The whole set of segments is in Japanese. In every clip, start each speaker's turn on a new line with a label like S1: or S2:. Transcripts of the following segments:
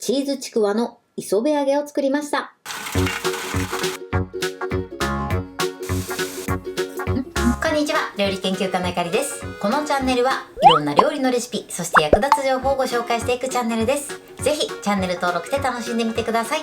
S1: チーズちくわの磯辺揚げを作りました。こんにちは、料理研究家のゆかりです。このチャンネルはいろんな料理のレシピ、そして役立つ情報をご紹介していくチャンネルです。ぜひチャンネル登録して楽しんでみてください。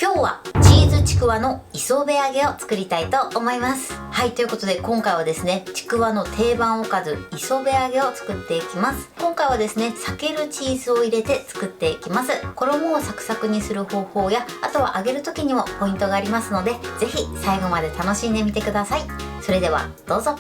S1: 今日はチーズちくわの磯辺揚げを作りたいと思います。はい、ということで今回はですね、ちくわの定番おかず磯辺揚げを作っていきます。今回はですね、裂けるチーズを入れて作っていきます。衣をサクサクにする方法や、あとは揚げる時にもポイントがありますので、ぜひ最後まで楽しんでみてください。それではどうぞ。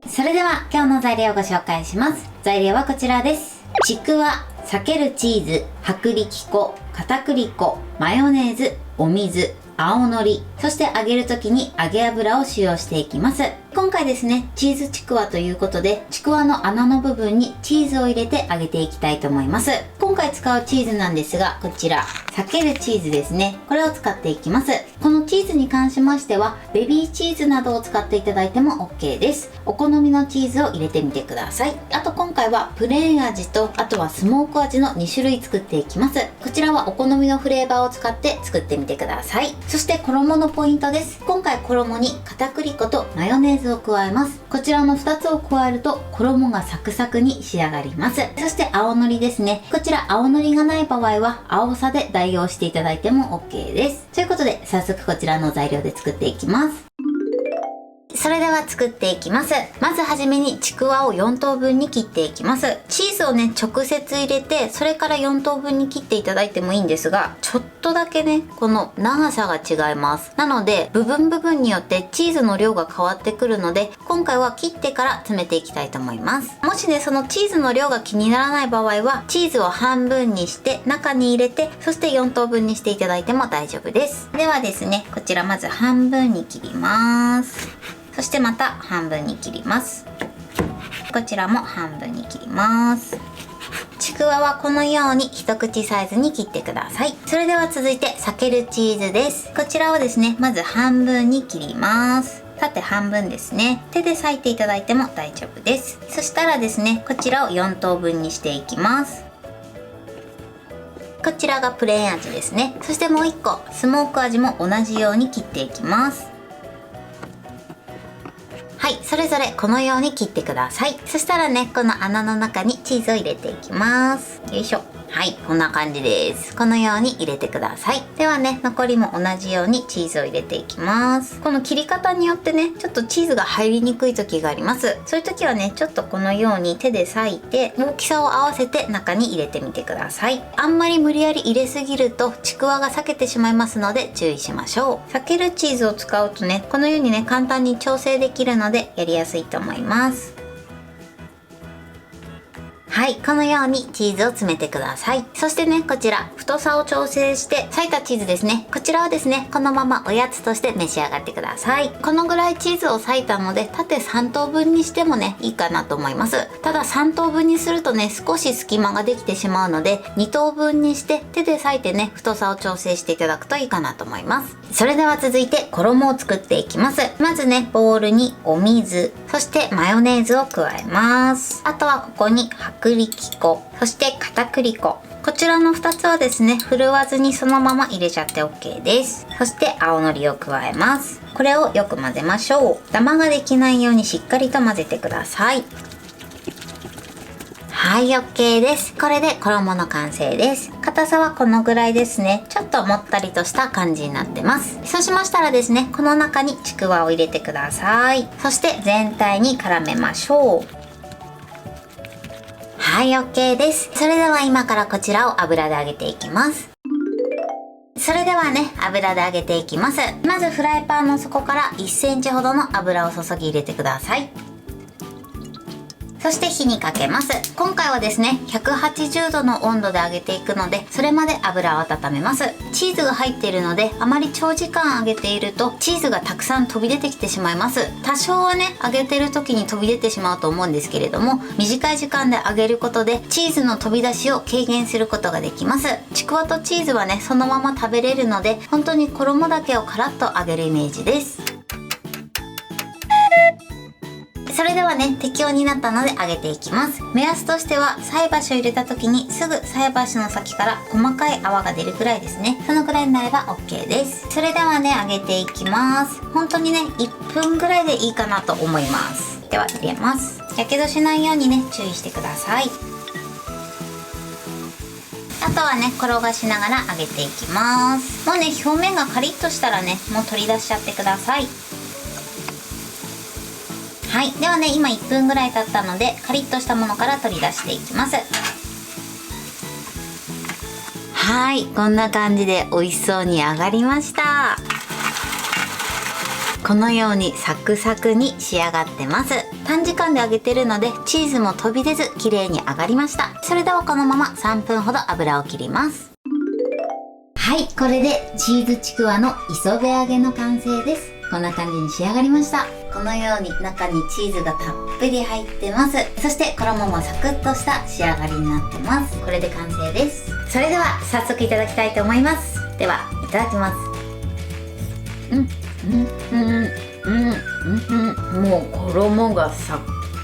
S1: それでは今日の材料をご紹介します。材料はこちらです。ちくわ、裂けるチーズ、薄力粉、片栗粉、マヨネーズ、お水、青のり、そして揚げる時に揚げ油を使用していきます。今回ですね、チーズちくわということで、ちくわの穴の部分にチーズを入れて揚げていきたいと思います。今回使うチーズなんですが、こちら、裂けるチーズですね。これを使っていきます。このチーズに関しましては、ベビーチーズなどを使っていただいても OK です。お好みのチーズを入れてみてください。あと今回はプレーン味と、あとはスモーク味の2種類作っていきます。こちらはお好みのフレーバーを使って作ってみてください。そして衣のポイントです。今回衣に片栗粉とマヨネーズを加えます。こちらの2つを加えると衣がサクサクに仕上がります。そして青のりですね。こちら青のりがない場合は青さで代用していただいても OK です。ということで早速こちらの材料で作っていきます。それでは作っていきます。まずはじめにちくわを4等分に切っていきます。チーズをね、直接入れて、それから4等分に切っていただいてもいいんですが、ちょっとだけね、この長さが違います。なので、部分によってチーズの量が変わってくるので、今回は切ってから詰めていきたいと思います。もしね、そのチーズの量が気にならない場合は、チーズを半分にして、中に入れて、そして4等分にしていただいても大丈夫です。ではですね、こちらまず半分に切ります。そしてまた半分に切ります。こちらも半分に切ります。ちくわはこのように一口サイズに切ってください。それでは続いて裂けるチーズです。こちらをですね、まず半分に切ります。縦半分ですね。手で裂いていただいても大丈夫です。そしたらですね、こちらを4等分にしていきます。こちらがプレーン味ですね。そしてもう1個、スモーク味も同じように切っていきます。はい、それぞれこのように切ってください。そしたらね、この穴の中にチーズを入れていきます。よいしょ。はい、こんな感じです。このように入れてください。ではね、残りも同じようにチーズを入れていきます。この切り方によってね、ちょっとチーズが入りにくい時があります。そういう時はね、ちょっとこのように手で裂いて、大きさを合わせて中に入れてみてください。あんまり無理やり入れすぎると、ちくわが裂けてしまいますので注意しましょう。裂けるチーズを使うとね、このようにね、簡単に調整できるので、やりやすいと思います。はい、このようにチーズを詰めてください。そしてね、こちら、太さを調整して裂いたチーズですね。こちらはですね、このままおやつとして召し上がってください。このぐらいチーズを裂いたので、縦3等分にしてもね、いいかなと思います。ただ3等分にするとね、少し隙間ができてしまうので、2等分にして手で裂いてね、太さを調整していただくといいかなと思います。それでは続いて衣を作っていきます。まずね、ボウルにお水、そしてマヨネーズを加えます。あとはここに薄力粉、そして片栗粉。こちらの2つはですね、振るわずにそのまま入れちゃって OK です。そして青のりを加えます。これをよく混ぜましょう。ダマができないようにしっかりと混ぜてください。はい、OK です。これで衣の完成です。硬さはこのぐらいですね。ちょっともったりとした感じになってます。そうしましたらですね、この中にちくわを入れてください。そして全体に絡めましょう。はい、OK です。それでは今からこちらを油で揚げていきます。それではね、油で揚げていきます。まずフライパンの底から1センチほどの油を注ぎ入れてください。そして火にかけます。今回はですね、180度の温度で揚げていくので、それまで油を温めます。チーズが入っているので、あまり長時間揚げていると、チーズがたくさん飛び出てきてしまいます。多少はね、揚げてる時に飛び出てしまうと思うんですけれども、短い時間で揚げることで、チーズの飛び出しを軽減することができます。ちくわとチーズはね、そのまま食べれるので、本当に衣だけをカラッと揚げるイメージです。それではね、適温になったので揚げていきます。目安としては菜箸を入れた時にすぐ菜箸の先から細かい泡が出るくらいですね。そのくらいになれば OK です。それではね、揚げていきます。本当にね、1分ぐらいでいいかなと思います。では入れます。やけどしないようにね、注意してください。あとはね、転がしながら揚げていきます。もうね、表面がカリッとしたらね、もう取り出しちゃってください。はい、ではね、今1分ぐらい経ったので、カリッとしたものから取り出していきます。はい、こんな感じで美味しそうに揚がりました。このようにサクサクに仕上がってます。短時間で揚げてるのでチーズも飛び出ず綺麗に揚がりました。それではこのまま3分ほど油を切ります。はい、これでチーズちくわの磯辺揚げの完成です。こんな感じに仕上がりました。このように中にチーズがたっぷり入ってます。そして衣もサクッとした仕上がりになってます。これで完成です。それでは早速いただきたいと思います。ではいただきます。もう衣がサ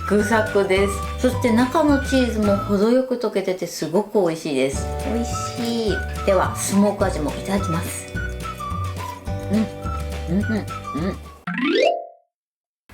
S1: クサクです。そして中のチーズも程よく溶けててすごく美味しいです。美味しい。ではスモーク味もいただきます。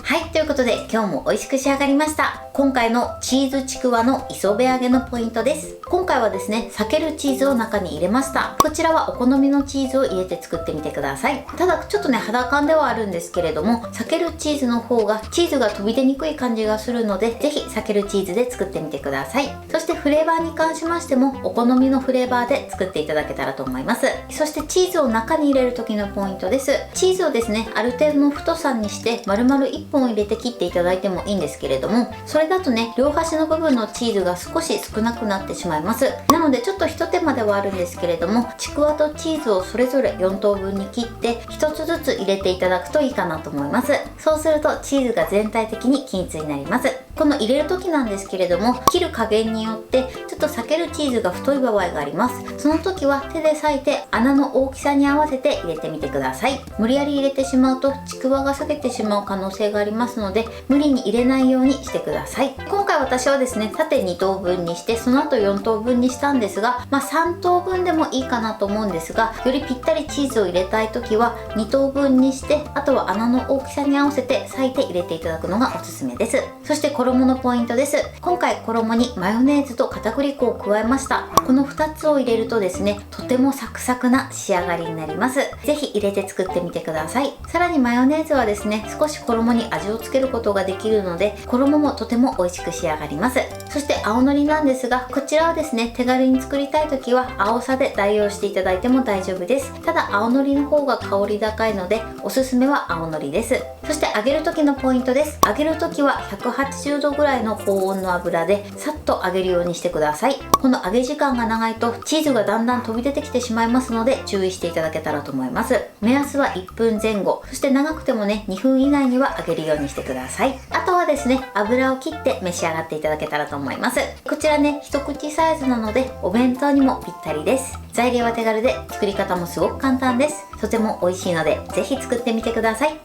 S1: はい、ということで今日も美味しく仕上がりました。今回のチーズちくわの磯辺揚げのポイントです。今回はですね、裂けるチーズを中に入れました。こちらはお好みのチーズを入れて作ってみてください。ただちょっとね、肌感ではあるんですけれども、裂けるチーズの方がチーズが飛び出にくい感じがするので、ぜひ裂けるチーズで作ってみてください。そしてフレーバーに関しましても、お好みのフレーバーで作っていただけたらと思います。そしてチーズを中に入れる時のポイントです。チーズをですね、ある程度の太さにして丸々1本入れて切っていただいてもいいんですけれども、それだとね、両端の部分のチーズが少し少なくなってしまいます。なのでちょっと一手間ではあるんですけれども、ちくわとチーズをそれぞれ4等分に切って1つずつ入れていただくといいかなと思います。そうするとチーズが全体的に均一になります。この入れる時なんですけれども、切る加減によってちょっと裂けるチーズが太い場合があります。その時は手で裂いて穴の大きさに合わせて入れてみてください。無理やり入れてしまうとちくわが裂けてしまう可能性がありますので、無理に入れないようにしてください。今回私はですね、縦2等分にしてその後4等分にしたんですが、3等分でもいいかなと思うんですが、よりぴったりチーズを入れたい時は2等分にして、あとは穴の大きさに合わせて裂いて入れていただくのがおすすめです。そして衣のポイントです。今回衣にマヨネーズと片栗粉を加えました。この2つを入れるとですね、とてもサクサクな仕上がりになります。ぜひ入れて作ってみてください。さらにマヨネーズはですね、少し衣に味をつけることができるので、衣もとても美味しく仕上がります。そして青のりなんですが、こちらはですね、手軽に作りたい時は青さで代用していただいても大丈夫です。ただ青のりの方が香り高いので、おすすめは青のりです。そして揚げる時のポイントです。揚げる時は180度ぐらいの高温の油でさっと揚げるようにしてください。この揚げ時間が長いとチーズがだんだん飛び出てきてしまいますので、注意していただけたらと思います。目安は1分前後、そして長くてもね、2分以内には揚げるようにしてください。あとはですね、油を切って召し上がっていただけたらと思います。こちらね、一口サイズなのでお弁当にもぴったりです。材料は手軽で作り方もすごく簡単です。とても美味しいのでぜひ作ってみてください。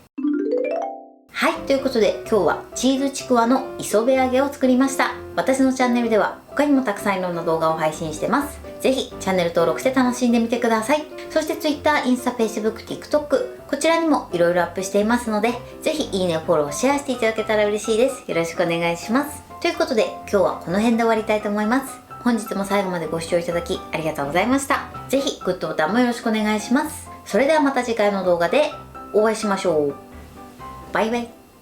S1: はい、ということで今日はチーズちくわの磯辺揚げを作りました。私のチャンネルでは他にもたくさんいろんな動画を配信してます。ぜひチャンネル登録して楽しんでみてください。そして Twitter、インスタ、Facebook、TikTok、こちらにもいろいろアップしていますので、ぜひいいね、フォロー、シェアしていただけたら嬉しいです。よろしくお願いします。ということで今日はこの辺で終わりたいと思います。本日も最後までご視聴いただきありがとうございました。ぜひグッドボタンもよろしくお願いします。それではまた次回の動画でお会いしましょう。バイバイ。